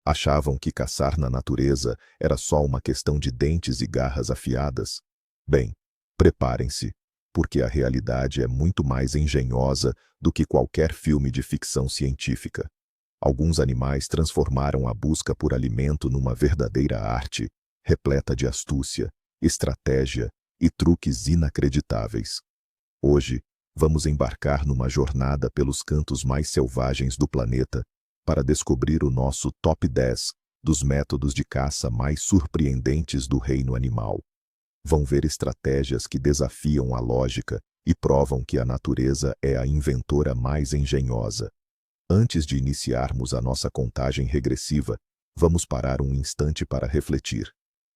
Achavam que caçar na natureza era só uma questão de dentes e garras afiadas? Bem, preparem-se, porque a realidade é muito mais engenhosa do que qualquer filme de ficção científica. Alguns animais transformaram a busca por alimento numa verdadeira arte, repleta de astúcia, estratégia e truques inacreditáveis. Hoje, vamos embarcar numa jornada pelos cantos mais selvagens do planeta para descobrir o nosso top 10 dos métodos de caça mais surpreendentes do reino animal. Vão ver estratégias que desafiam a lógica e provam que a natureza é a inventora mais engenhosa. Antes de iniciarmos a nossa contagem regressiva, vamos parar um instante para refletir.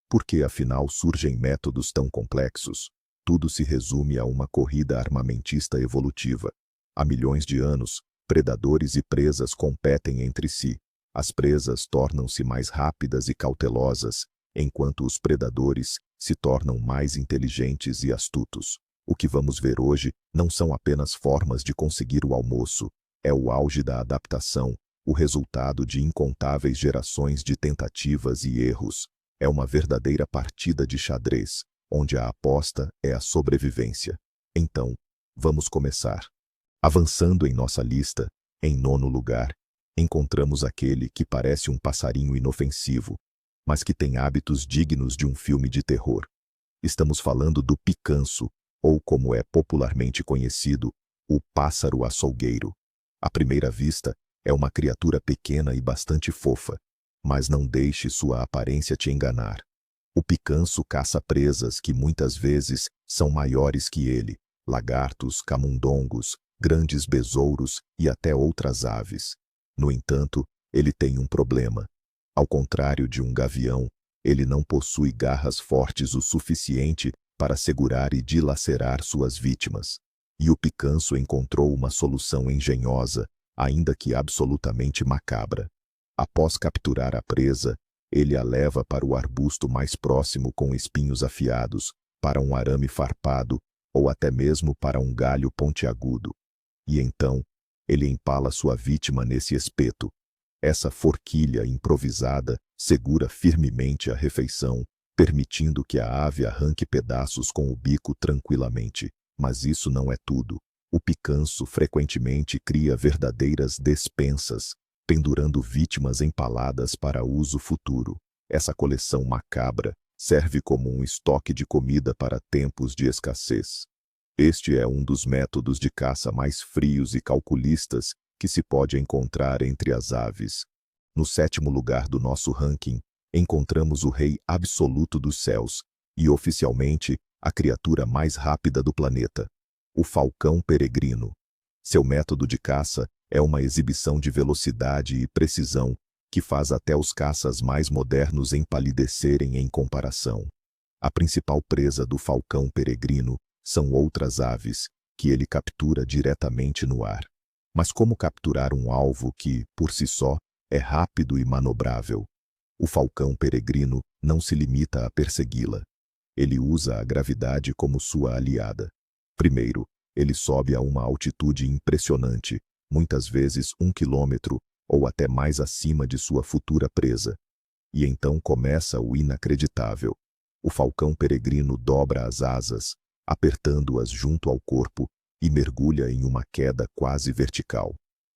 Por que afinal surgem métodos tão complexos? Tudo se resume a uma corrida armamentista evolutiva. Há milhões de anos, predadores e presas competem entre si. As presas tornam-se mais rápidas e cautelosas, enquanto os predadores se tornam mais inteligentes e astutos. O que vamos ver hoje não são apenas formas de conseguir o almoço, é o auge da adaptação, o resultado de incontáveis gerações de tentativas e erros. É uma verdadeira partida de xadrez, onde a aposta é a sobrevivência. Então, vamos começar. Avançando em nossa lista, em nono lugar, encontramos aquele que parece um passarinho inofensivo, mas que tem hábitos dignos de um filme de terror. Estamos falando do picanço, ou como é popularmente conhecido, o pássaro açougueiro. À primeira vista, é uma criatura pequena e bastante fofa, mas não deixe sua aparência te enganar. O picanço caça presas que muitas vezes são maiores que ele, lagartos, camundongos, grandes besouros e até outras aves. No entanto, ele tem um problema. Ao contrário de um gavião, ele não possui garras fortes o suficiente para segurar e dilacerar suas vítimas. E o picanço encontrou uma solução engenhosa, ainda que absolutamente macabra. Após capturar a presa, ele a leva para o arbusto mais próximo com espinhos afiados, para um arame farpado ou até mesmo para um galho pontiagudo. E então, ele empala sua vítima nesse espeto. Essa forquilha improvisada segura firmemente a refeição, permitindo que a ave arranque pedaços com o bico tranquilamente. Mas isso não é tudo. O picanço frequentemente cria verdadeiras despensas, pendurando vítimas empaladas para uso futuro. Essa coleção macabra serve como um estoque de comida para tempos de escassez. Este é um dos métodos de caça mais frios e calculistas que se pode encontrar entre as aves. No sétimo lugar do nosso ranking, encontramos o rei absoluto dos céus, e oficialmente a criatura mais rápida do planeta, o falcão peregrino. Seu método de caça é uma exibição de velocidade e precisão que faz até os caças mais modernos empalidecerem em comparação. A principal presa do falcão peregrino são outras aves, que ele captura diretamente no ar. Mas como capturar um alvo que, por si só, é rápido e manobrável? O falcão peregrino não se limita a persegui-la. Ele usa a gravidade como sua aliada. Primeiro, ele sobe a uma altitude impressionante, muitas vezes 1 quilômetro ou até mais acima de sua futura presa. E então começa o inacreditável. O falcão peregrino dobra as asas, apertando-as junto ao corpo, e mergulha em uma queda quase vertical.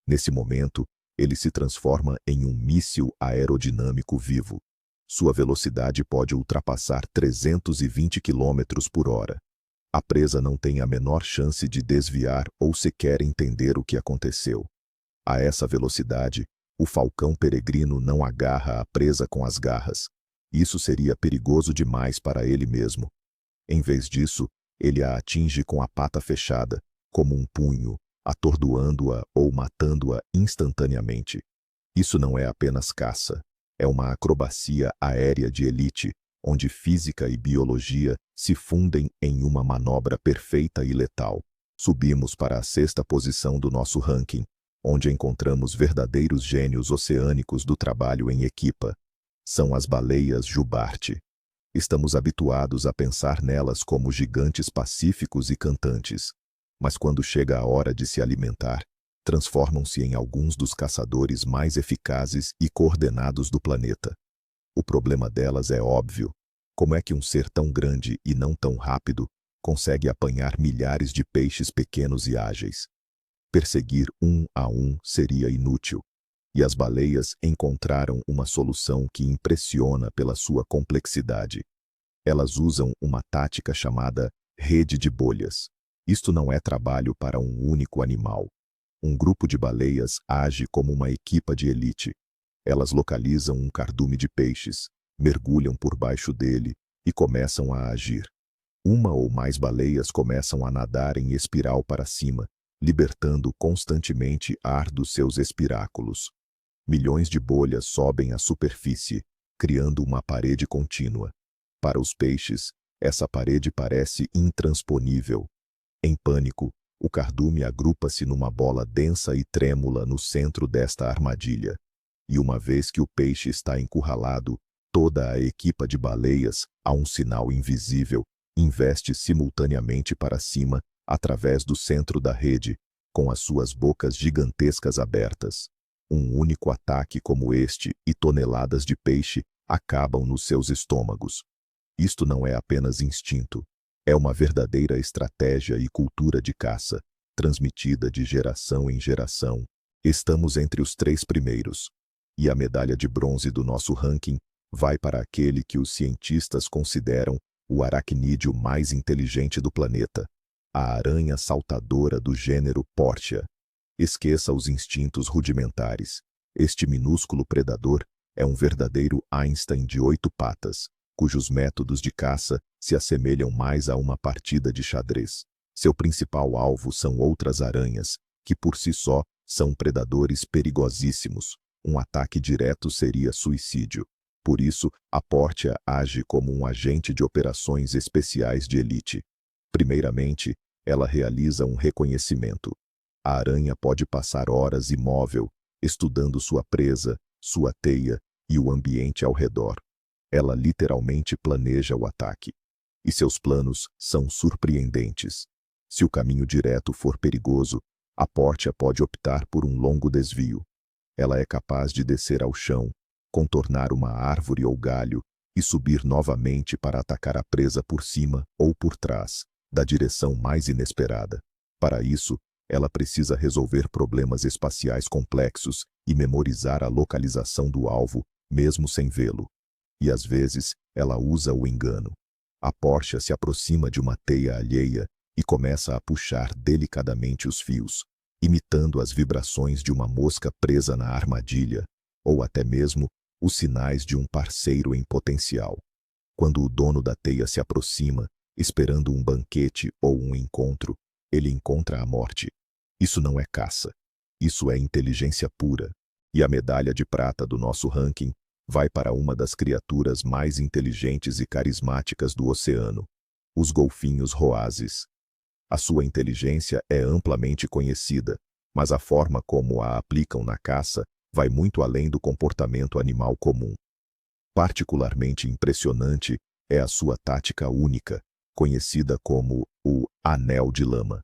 Nesse momento, ele se transforma em um míssil aerodinâmico vivo. Sua velocidade pode ultrapassar 320 km por hora. A presa não tem a menor chance de desviar ou sequer entender o que aconteceu. A essa velocidade, o falcão peregrino não agarra a presa com as garras. Isso seria perigoso demais para ele mesmo. Em vez disso, ele a atinge com a pata fechada, como um punho, atordoando-a ou matando-a instantaneamente. Isso não é apenas caça. É uma acrobacia aérea de elite, onde física e biologia se fundem em uma manobra perfeita e letal. Subimos para a sexta posição do nosso ranking, onde encontramos verdadeiros gênios oceânicos do trabalho em equipa. São as baleias jubarte. Estamos habituados a pensar nelas como gigantes pacíficos e cantantes. Mas quando chega a hora de se alimentar, transformam-se em alguns dos caçadores mais eficazes e coordenados do planeta. O problema delas é óbvio. Como é que um ser tão grande e não tão rápido consegue apanhar milhares de peixes pequenos e ágeis? Perseguir um a um seria inútil. E as baleias encontraram uma solução que impressiona pela sua complexidade. Elas usam uma tática chamada rede de bolhas. Isto não é trabalho para um único animal. Um grupo de baleias age como uma equipa de elite. Elas localizam um cardume de peixes, mergulham por baixo dele e começam a agir. Uma ou mais baleias começam a nadar em espiral para cima, libertando constantemente ar dos seus espiráculos. Milhões de bolhas sobem à superfície, criando uma parede contínua. Para os peixes, essa parede parece intransponível. Em pânico, o cardume agrupa-se numa bola densa e trêmula no centro desta armadilha. E uma vez que o peixe está encurralado, toda a equipa de baleias, a um sinal invisível, investe simultaneamente para cima, através do centro da rede, com as suas bocas gigantescas abertas. Um único ataque como este e toneladas de peixe acabam nos seus estômagos. Isto não é apenas instinto. É uma verdadeira estratégia e cultura de caça, transmitida de geração em geração. Estamos entre os 3 primeiros. E a medalha de bronze do nosso ranking vai para aquele que os cientistas consideram o aracnídeo mais inteligente do planeta, a aranha saltadora do gênero Portia. Esqueça os instintos rudimentares. Este minúsculo predador é um verdadeiro Einstein de 8 patas, cujos métodos de caça se assemelham mais a uma partida de xadrez. Seu principal alvo são outras aranhas, que por si só são predadores perigosíssimos. Um ataque direto seria suicídio. Por isso, a Portia age como um agente de operações especiais de elite. Primeiramente, ela realiza um reconhecimento. A aranha pode passar horas imóvel, estudando sua presa, sua teia e o ambiente ao redor. Ela literalmente planeja o ataque. E seus planos são surpreendentes. Se o caminho direto for perigoso, a Portia pode optar por um longo desvio. Ela é capaz de descer ao chão, contornar uma árvore ou galho e subir novamente para atacar a presa por cima ou por trás, da direção mais inesperada. Para isso, ela precisa resolver problemas espaciais complexos e memorizar a localização do alvo, mesmo sem vê-lo. E às vezes, ela usa o engano. A Portia se aproxima de uma teia alheia e começa a puxar delicadamente os fios, imitando as vibrações de uma mosca presa na armadilha, ou até mesmo os sinais de um parceiro em potencial. Quando o dono da teia se aproxima, esperando um banquete ou um encontro, ele encontra a morte. Isso não é caça. Isso é inteligência pura. E a medalha de prata do nosso ranking vai para uma das criaturas mais inteligentes e carismáticas do oceano, os golfinhos roazes. A sua inteligência é amplamente conhecida, mas a forma como a aplicam na caça vai muito além do comportamento animal comum. Particularmente impressionante é a sua tática única, conhecida como o anel de lama.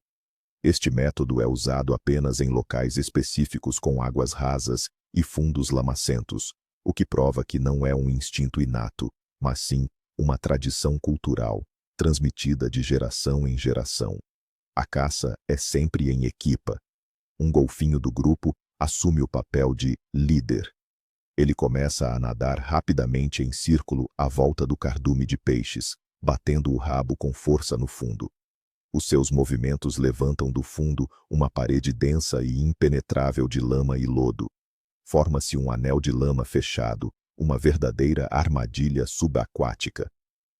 Este método é usado apenas em locais específicos com águas rasas e fundos lamacentos, o que prova que não é um instinto inato, mas sim uma tradição cultural, transmitida de geração em geração. A caça é sempre em equipa. Um golfinho do grupo assume o papel de líder. Ele começa a nadar rapidamente em círculo à volta do cardume de peixes, batendo o rabo com força no fundo. Os seus movimentos levantam do fundo uma parede densa e impenetrável de lama e lodo. Forma-se um anel de lama fechado, uma verdadeira armadilha subaquática.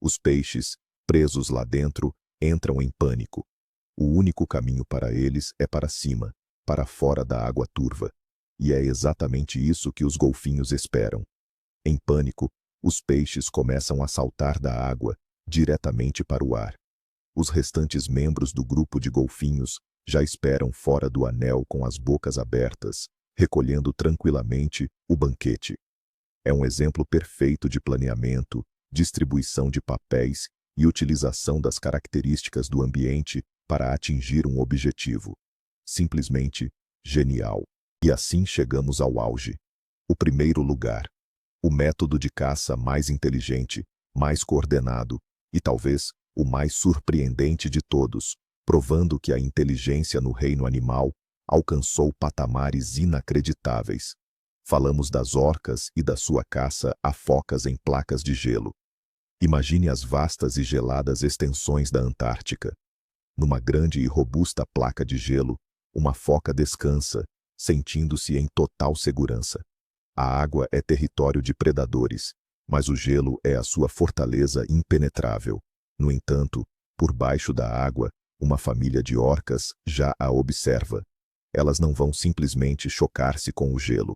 Os peixes, presos lá dentro, entram em pânico. O único caminho para eles é para cima, para fora da água turva. E é exatamente isso que os golfinhos esperam. Em pânico, os peixes começam a saltar da água, diretamente para o ar. Os restantes membros do grupo de golfinhos já esperam fora do anel com as bocas abertas, recolhendo tranquilamente o banquete. É um exemplo perfeito de planeamento, distribuição de papéis e utilização das características do ambiente para atingir um objetivo. Simplesmente, Genial! E assim chegamos ao auge. O primeiro lugar. O método de caça mais inteligente, mais coordenado e talvez o mais surpreendente de todos, provando que a inteligência no reino animal alcançou patamares inacreditáveis. Falamos das orcas e da sua caça a focas em placas de gelo. Imagine as vastas e geladas extensões da Antártica. Numa grande e robusta placa de gelo, uma foca descansa, sentindo-se em total segurança. A água é território de predadores, mas o gelo é a sua fortaleza impenetrável. No entanto, por baixo da água, uma família de orcas já a observa. Elas não vão simplesmente chocar-se com o gelo.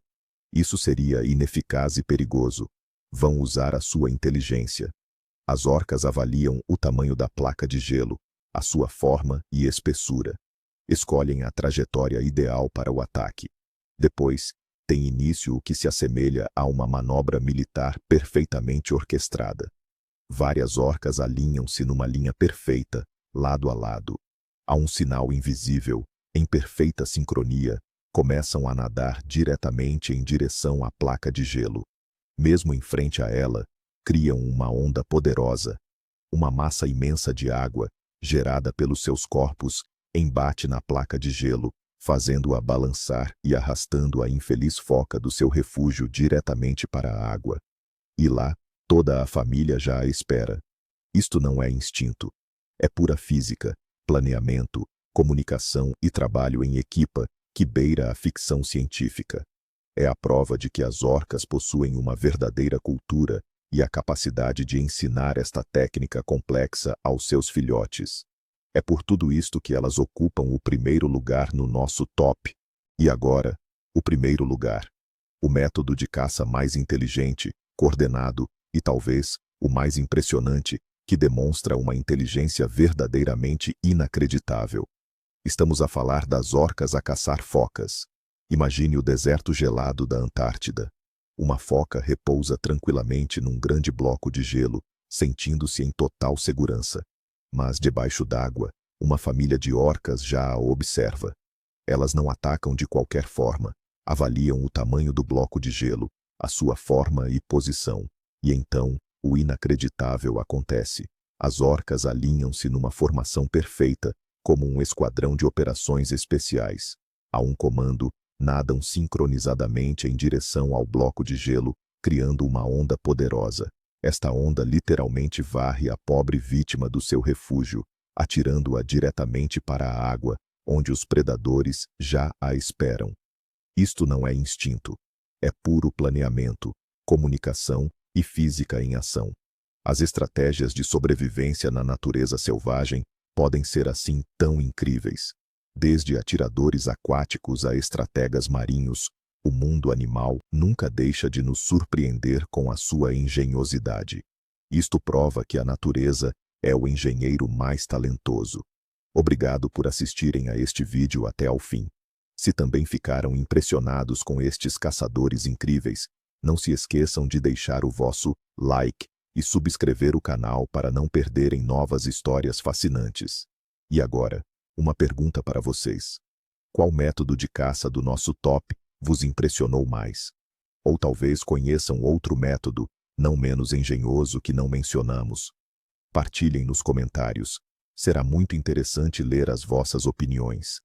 Isso seria ineficaz e perigoso. Vão usar a sua inteligência. As orcas avaliam o tamanho da placa de gelo, a sua forma e espessura. Escolhem a trajetória ideal para o ataque. Depois, tem início o que se assemelha a uma manobra militar perfeitamente orquestrada. Várias orcas alinham-se numa linha perfeita, lado a lado. A um sinal invisível, em perfeita sincronia, começam a nadar diretamente em direção à placa de gelo. Mesmo em frente a ela, criam uma onda poderosa. Uma massa imensa de água, gerada pelos seus corpos, embate na placa de gelo, fazendo-a balançar e arrastando a infeliz foca do seu refúgio diretamente para a água. E lá, toda a família já a espera. Isto não é instinto. É pura física, planeamento, comunicação e trabalho em equipa que beira a ficção científica. É a prova de que as orcas possuem uma verdadeira cultura e a capacidade de ensinar esta técnica complexa aos seus filhotes. É por tudo isto que elas ocupam o primeiro lugar no nosso top. E agora, o primeiro lugar. O método de caça mais inteligente, coordenado e talvez o mais impressionante, que demonstra uma inteligência verdadeiramente inacreditável. Estamos a falar das orcas a caçar focas. Imagine o deserto gelado da Antártida. Uma foca repousa tranquilamente num grande bloco de gelo, sentindo-se em total segurança. Mas debaixo d'água, uma família de orcas já a observa. Elas não atacam de qualquer forma, avaliam o tamanho do bloco de gelo, a sua forma e posição. E então, o inacreditável acontece. As orcas alinham-se numa formação perfeita, como um esquadrão de operações especiais. A um comando, nadam sincronizadamente em direção ao bloco de gelo, criando uma onda poderosa. Esta onda literalmente varre a pobre vítima do seu refúgio, atirando-a diretamente para a água, onde os predadores já a esperam. Isto não é instinto. É puro planeamento, comunicação e física em ação. As estratégias de sobrevivência na natureza selvagem podem ser assim tão incríveis. Desde atiradores aquáticos a estrategas marinhos, o mundo animal nunca deixa de nos surpreender com a sua engenhosidade. Isto prova que a natureza é o engenheiro mais talentoso. Obrigado por assistirem a este vídeo até ao fim. Se também ficaram impressionados com estes caçadores incríveis, não se esqueçam de deixar o vosso like e subscrever o canal para não perderem novas histórias fascinantes. E agora, uma pergunta para vocês. Qual método de caça do nosso top vos impressionou mais? Ou talvez conheçam outro método, não menos engenhoso, que não mencionamos? Partilhem nos comentários. Será muito interessante ler as vossas opiniões.